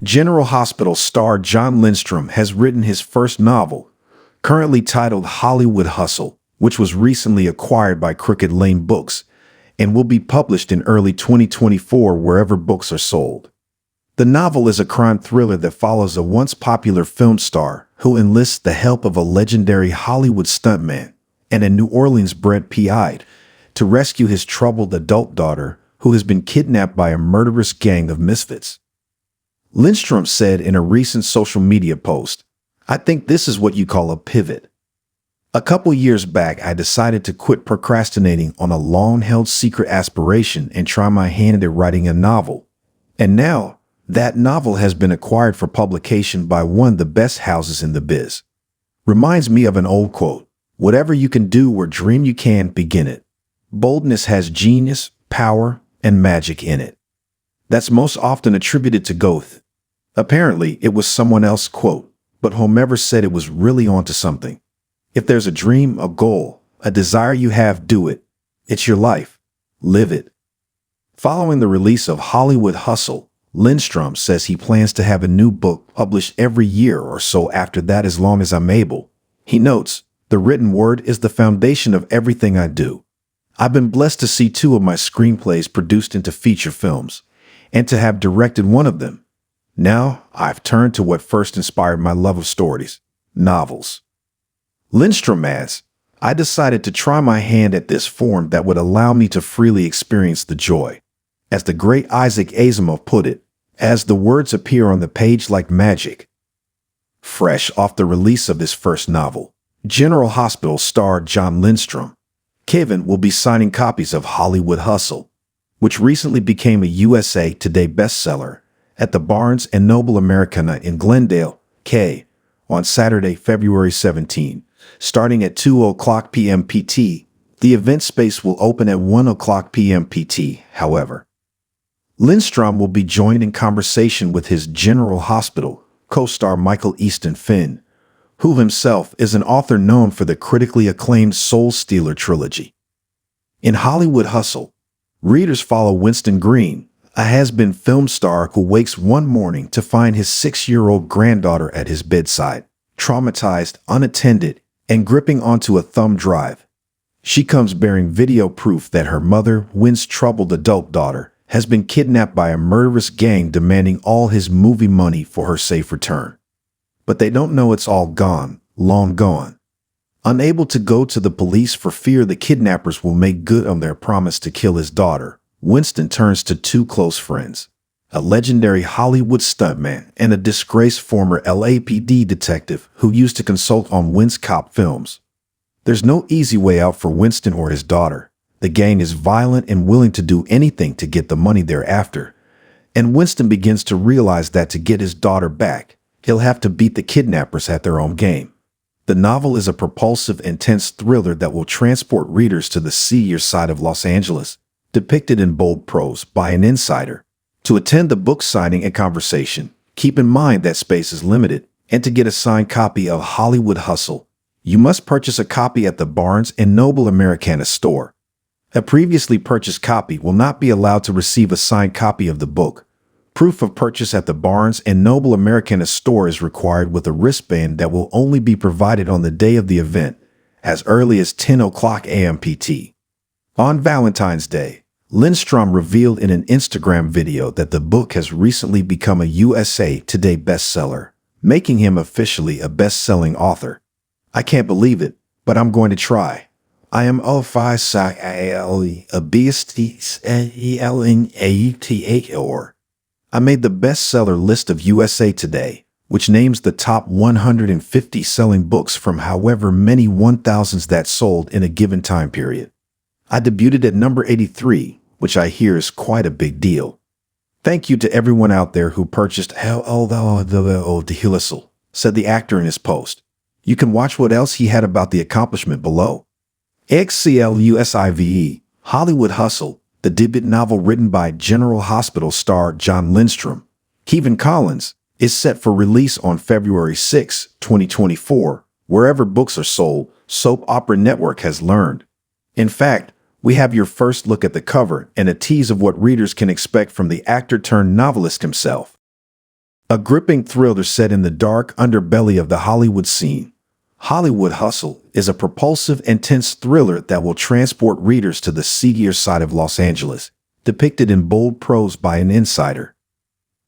General Hospital star Jon Lindstrom has written his first novel, currently titled Hollywood Hustle, which was recently acquired by Crooked Lane Books and will be published in early 2024 wherever books are sold. The novel is a crime thriller that follows a once popular film star who enlists the help of a legendary Hollywood stuntman and a New Orleans-bred PI to rescue his troubled adult daughter who has been kidnapped by a murderous gang of misfits. Lindstrom said in a recent social media post, "I think this is what you call a pivot. A couple years back, I decided to quit procrastinating on a long-held secret aspiration and try my hand at writing a novel. And now, that novel has been acquired for publication by one of the best houses in the biz. Reminds me of an old quote, whatever you can do or dream you can, begin it. Boldness has genius, power, and magic in it." That's most often attributed to Goethe. Apparently, it was someone else's quote, but whomever said it was really onto something. If there's a dream, a goal, a desire you have, do it. It's your life. Live it. Following the release of Hollywood Hustle, Lindstrom says he plans to have a new book published every year or so after that as long as I'm able. He notes, "The written word is the foundation of everything I do. I've been blessed to see 2 of my screenplays produced into feature films, and to have directed one of them. Now, I've turned to what first inspired my love of stories, novels." Lindstrom adds, "I decided to try my hand at this form that would allow me to freely experience the joy. As the great Isaac Asimov put it, as the words appear on the page like magic." Fresh off the release of his first novel, General Hospital star Jon Lindstrom, Kevin will be signing copies of Hollywood Hustle, which recently became a USA Today bestseller, at the Barnes & Noble Americana in Glendale, PA, on Saturday, February 17, starting at 2:00 p.m. PT. The event space will open at 1:00 p.m. PT, however. Lindstrom will be joined in conversation with his General Hospital co-star Michael Easton Finn, who himself is an author known for the critically acclaimed Soul Stealer trilogy. In Hollywood Hustle, readers follow Winston Green, a has-been film star who wakes one morning to find his 6-year-old granddaughter at his bedside, traumatized, unattended, and gripping onto a thumb drive. She comes bearing video proof that her mother, Win's troubled adult daughter, has been kidnapped by a murderous gang demanding all his movie money for her safe return. But they don't know it's all gone, long gone. Unable to go to the police for fear the kidnappers will make good on their promise to kill his daughter, Winston turns to 2 close friends, a legendary Hollywood stuntman and a disgraced former LAPD detective who used to consult on Win's cop films. There's no easy way out for Winston or his daughter. The gang is violent and willing to do anything to get the money they're after, and Winston begins to realize that to get his daughter back, he'll have to beat the kidnappers at their own game. The novel is a propulsive, intense thriller that will transport readers to the seedier side of Los Angeles, depicted in bold prose by an insider. To attend the book signing and conversation, keep in mind that space is limited, and to get a signed copy of Hollywood Hustle, you must purchase a copy at the Barnes & Noble Americana store. A previously purchased copy will not be allowed to receive a signed copy of the book. Proof of purchase at the Barnes & Noble Americana store is required with a wristband that will only be provided on the day of the event, as early as 10:00 a.m. PT. On Valentine's Day, Lindstrom revealed in an Instagram video that the book has recently become a USA Today bestseller, making him officially a best-selling author. "I can't believe it, but I'm going to try. I am a I made the bestseller list of USA Today, which names the top 150 selling books from however many 1,000s that sold in a given time period. I debuted at number 83, which I hear is quite a big deal. Thank you to everyone out there who purchased Hustle," said the actor in his post. You can watch what else he had about the accomplishment below. XCLUSIVE, Hollywood Hustle, the debut novel written by General Hospital star Jon Lindstrom, Kevin Collins, is set for release on February 6, 2024, wherever books are sold, Soap Opera Network has learned. In fact, we have your first look at the cover and a tease of what readers can expect from the actor-turned-novelist himself. A gripping thriller set in the dark underbelly of the Hollywood scene. Hollywood Hustle is a propulsive, intense thriller that will transport readers to the seedier side of Los Angeles, depicted in bold prose by an insider.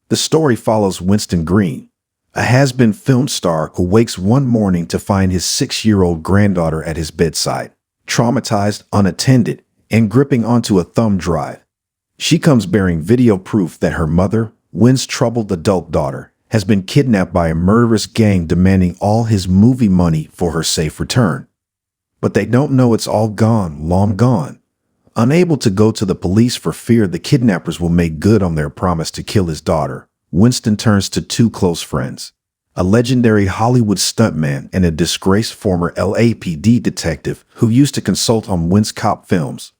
The story follows Winston Green, a has-been film star who wakes one morning to find his 6-year-old granddaughter at his bedside, traumatized, unattended, and gripping onto a thumb drive. She comes bearing video proof that her mother, Win's troubled adult daughter, has been kidnapped by a murderous gang demanding all his movie money for her safe return. But they don't know it's all gone, long gone. Unable to go to the police for fear the kidnappers will make good on their promise to kill his daughter, Winston turns to two close friends, a legendary Hollywood stuntman and a disgraced former LAPD detective who used to consult on Win's cop films.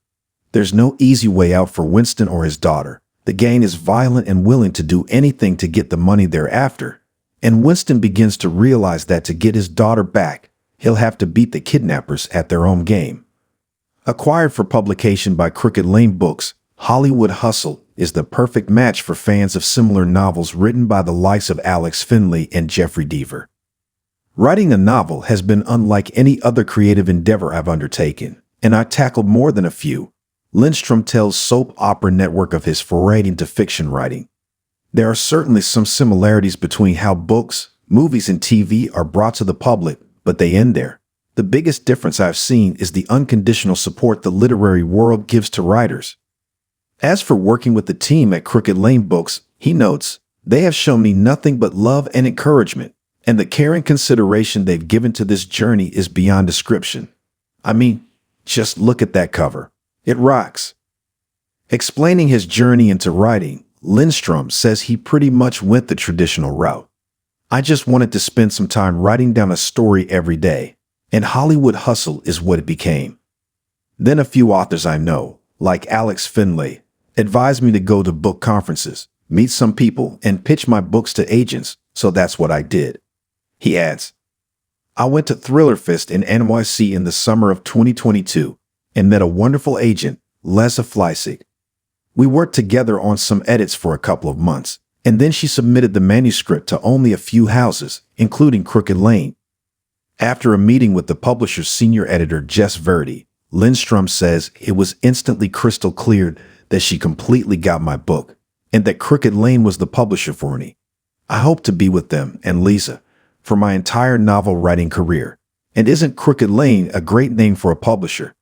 There's no easy way out for Winston or his daughter. The gang is violent and willing to do anything to get the money they're after, and Winston begins to realize that to get his daughter back, he'll have to beat the kidnappers at their own game. Acquired for publication by Crooked Lane Books, Hollywood Hustle is the perfect match for fans of similar novels written by the likes of Alex Finley and Jeffrey Deaver. Writing a novel has been unlike any other creative endeavor I've undertaken, and I tackled more than a few. Lindstrom tells Soap Opera Network of his foray into fiction writing. There are certainly some similarities between how books, movies, and TV are brought to the public, but they end there. The biggest difference I've seen is the unconditional support the literary world gives to writers. As for working with the team at Crooked Lane Books, he notes, they have shown me nothing but love and encouragement, and the care and consideration they've given to this journey is beyond description. I mean, just look at that cover. It rocks. Explaining his journey into writing, Lindstrom says he pretty much went the traditional route. I just wanted to spend some time writing down a story every day, and Hollywood Hustle is what it became. Then a few authors I know, like Alex Finley, advised me to go to book conferences, meet some people, and pitch my books to agents, so that's what I did. He adds, I went to Thriller Fest in NYC in the summer of 2022 and met a wonderful agent, Lesa Fleissig. We worked together on some edits for a couple of months, and then she submitted the manuscript to only a few houses, including Crooked Lane. After a meeting with the publisher's senior editor, Jess Verdi, Lindstrom says it was instantly crystal clear that she completely got my book, and that Crooked Lane was the publisher for me. I hope to be with them and Lisa for my entire novel writing career. And isn't Crooked Lane a great name for a publisher?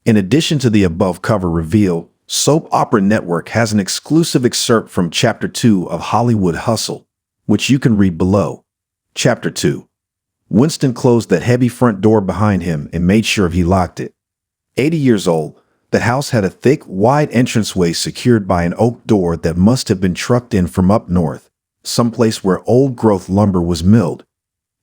In addition to the above cover reveal, Soap Opera Network has an exclusive excerpt from Chapter 2 of Hollywood Hustle, which you can read below. Chapter 2. Winston closed that heavy front door behind him and made sure he locked it. 80 years old, the house had a thick, wide entranceway secured by an oak door that must have been trucked in from up north, someplace where old-growth lumber was milled.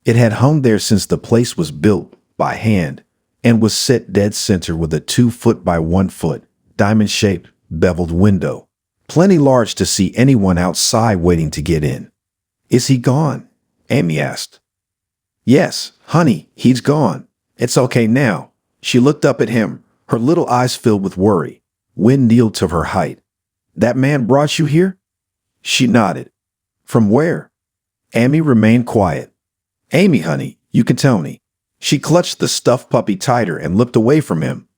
It had hung there since the place was built by hand, and was set dead center with a 2-foot by 1-foot, diamond-shaped, beveled window, plenty large to see anyone outside waiting to get in. Is he gone? Amy asked. Yes, honey, he's gone. It's okay now. She looked up at him, her little eyes filled with worry. Win kneeled to her height. That man brought you here? She nodded. From where? Amy remained quiet. Amy, honey, you can tell me. She clutched the stuffed puppy tighter and looked away from him.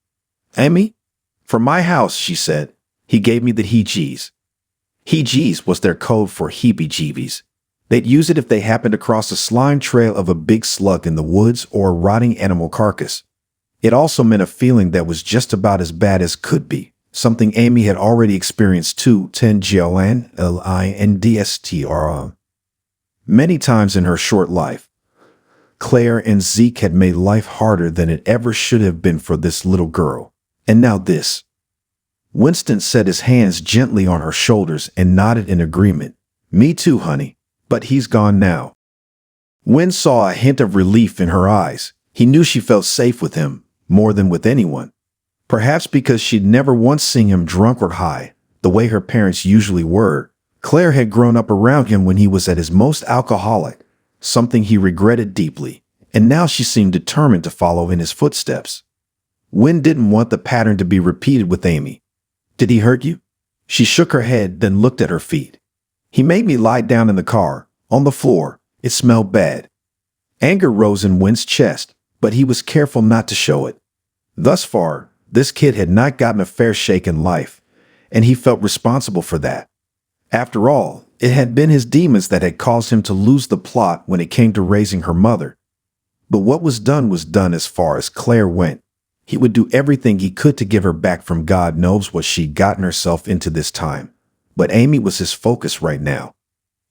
Amy? From my house, she said. He gave me the heejees. Heejees was their code for heebie-jeebies. They'd use it if they happened across a slime trail of a big slug in the woods or a rotting animal carcass. It also meant a feeling that was just about as bad as could be, something Amy had already experienced too, Lindstrom, many times in her short life. Claire and Zeke had made life harder than it ever should have been for this little girl. And now this. Winston set his hands gently on her shoulders and nodded in agreement. Me too, honey. But he's gone now. Win saw a hint of relief in her eyes. He knew she felt safe with him, more than with anyone. Perhaps because she'd never once seen him drunk or high, the way her parents usually were. Claire had grown up around him when he was at his most alcoholic, something he regretted deeply, and now she seemed determined to follow in his footsteps. Win didn't want the pattern to be repeated with Amy. Did he hurt you? She shook her head, then looked at her feet. He made me lie down in the car, on the floor. It smelled bad. Anger rose in Wyn's chest, but he was careful not to show it. Thus far, this kid had not gotten a fair shake in life, and he felt responsible for that. After all, it had been his demons that had caused him to lose the plot when it came to raising her mother. But what was done as far as Claire went. He would do everything he could to give her back from God knows what she'd gotten herself into this time. But Amy was his focus right now.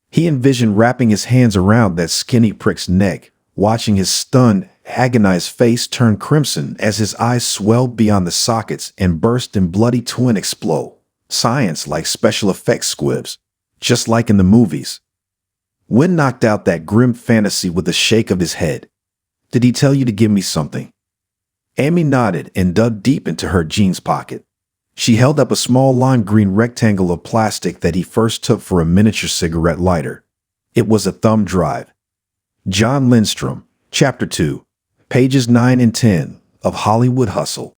He envisioned wrapping his hands around that skinny prick's neck, watching his stunned, agonized face turn crimson as his eyes swelled beyond the sockets and burst in bloody twin explode. Science like special effects squibs, just like in the movies. Wyn knocked out that grim fantasy with a shake of his head. Did he tell you to give me something? Amy nodded and dug deep into her jeans pocket. She held up a small lime green rectangle of plastic that he first took for a miniature cigarette lighter. It was a thumb drive. Jon Lindstrom, Chapter 2, pages 9 and 10 of Hollywood Hustle.